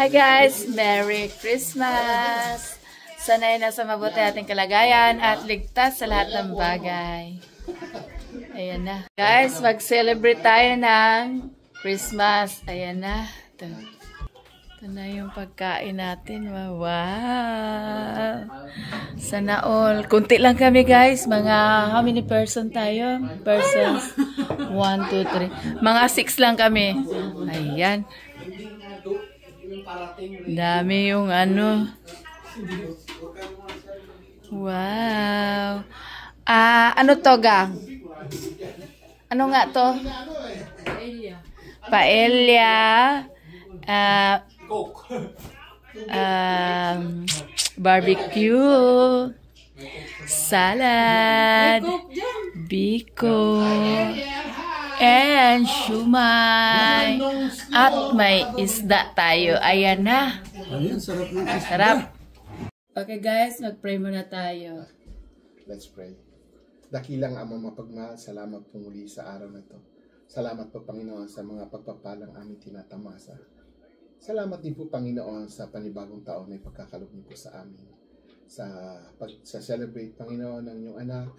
Hi guys! Merry Christmas! Sana'y nasa mabuti ating kalagayan at ligtas sa lahat ng bagay. Ayan na. Guys, mag-celebrate tayo ng Christmas. Ayan na. Ito na yung pagkain natin. Wow! Sana all. Kunti lang kami guys. Mga how many person tayo? Persons. 1, 2, 3. Mga 6 lang kami. Ayan. Dami yung ano. Wow. Ano to gang? Ano nga to? Paella. Barbecue. Salad. Biko. And shumai. At may isda tayo. Ayan na. Ayan, sarap na. Sarap. Okay guys, mag-pray muna tayo. Let's pray. Dakilang Ama mapagmahal, salamat po muli sa araw na to. Salamat po Panginoon sa mga pagpapalang aming tinatamasa. Salamat din po Panginoon sa panibagong taon na ipagkakaloob niyo po sa amin. Sa celebrate Panginoon ng inyong anak,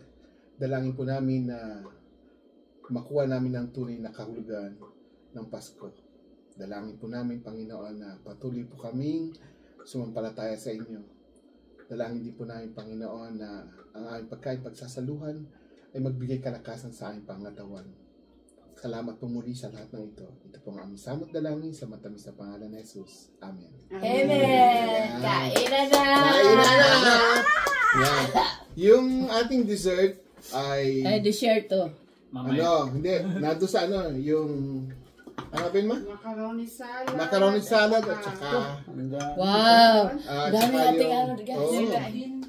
dalangin po namin na makuha namin ang tunay na kahulugan ng Pasko. Dalangin po namin Panginoon na patuloy po kaming sumampalataya sa inyo. Dalangin din po namin, Panginoon, na ang aming pagkain pagsasaluhan ay magbigay kalakasan sa aming pangatawan. Salamat po muli sa lahat ng ito. Ito po ang aming samot dalangin sa matamis na pangalan ni Jesus. Amen. Amen! Kain na na! Kain na na! Yan. Yung ating dessert ay... Ay, dessert to. Ano, hindi. Nado sa ano, yung... Ano ba yun, ma? Macaroni salad. Macaroni salad at saka... Wow! saka Dami nating ano, gelatin.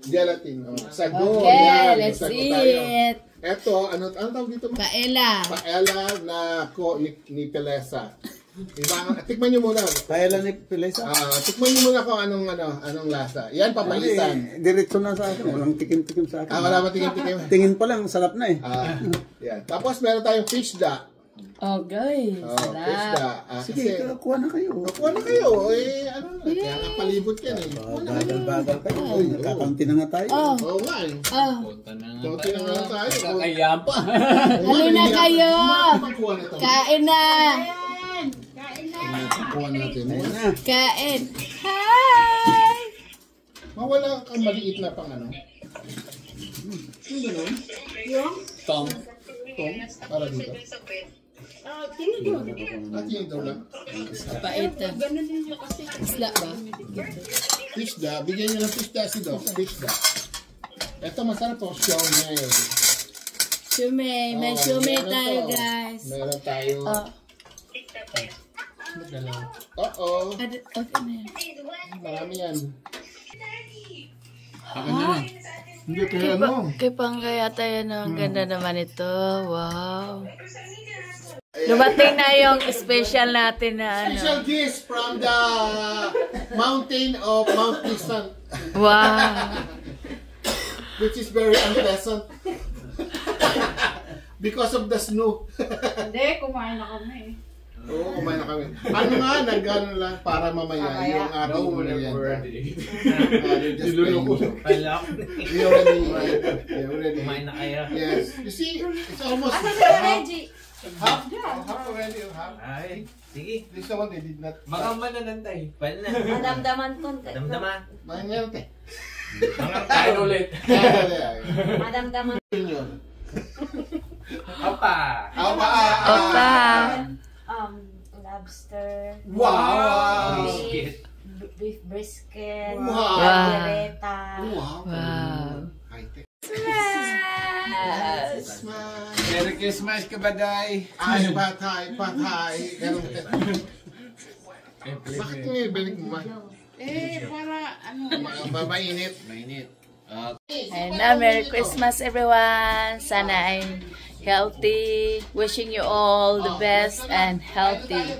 Gelatin. Sago. Okay, yan. let's Sago eat. tayo. Eto, ano tawag dito, ma? Paella. Paella na ni Pelesa. Diba? Tikman nyo muna. Paella ni Pelesa? Tikman nyo muna kung anong lasa. Yan, papalitan. Diretso na sa akin. Walang tikim-tikim sa akin. Wala ba tikim-tikim? Tingin pa lang, sarap na eh. Yan. Tapos meron tayong fish da. Okay, Fish sarap. da. Sige, kuha na kayo. Kuha na kayo. Ano na. Kaya napalibot yan eh. Bagal kayo. Nakakunti na nga tayo. Oo nga eh. Kunti na nga tayo. Kaya pa. Hali na kayo. Kain na. Kuha natin. Kain. Hi! Mawala kang maliit na pang ano. Yung gano'n? Tom. Tom? Para dito. Tinidor lang. Pait. Isla ba? Fish da. Bigyan nyo ng fish da si Doc. Fish da. Ito masarap po. Siomay. Shumay. May shumay tayo guys. Meron tayo. Okay na yan. Marami yan. Hindi kaya ano. Kay Panggay ata yan. Ang ganda naman ito. Wow. Dumating na yung special natin na ano. Special gift from the mountain of Mount Pleasant. Wow. Which is very unpleasant. Because of the snow. Hindi, kumain na kami. Oo, kumain na kami. Ano nga, nag-ano lang para mamaya yung ating merienda. Niluloko. We already. Kumain na kayo. Yes. You see, it's almost half already. Ay, sige. This one they did not. Baka mananantay. Pwede na. Madamdaman konti. Damdaman. Mangyante. Kain ulit. Madamdaman. Opa. Opa. Lobster. Wow. Beef brisket. Wow. Caldereta. Wow. High-tech. Merry Christmas ka ba, Day? Ay, patay. Bakit may balik mo ba? Para ano. Mainit. Ayun na, Merry Christmas everyone. Sana ay healthy. Wishing you all the best and healthy.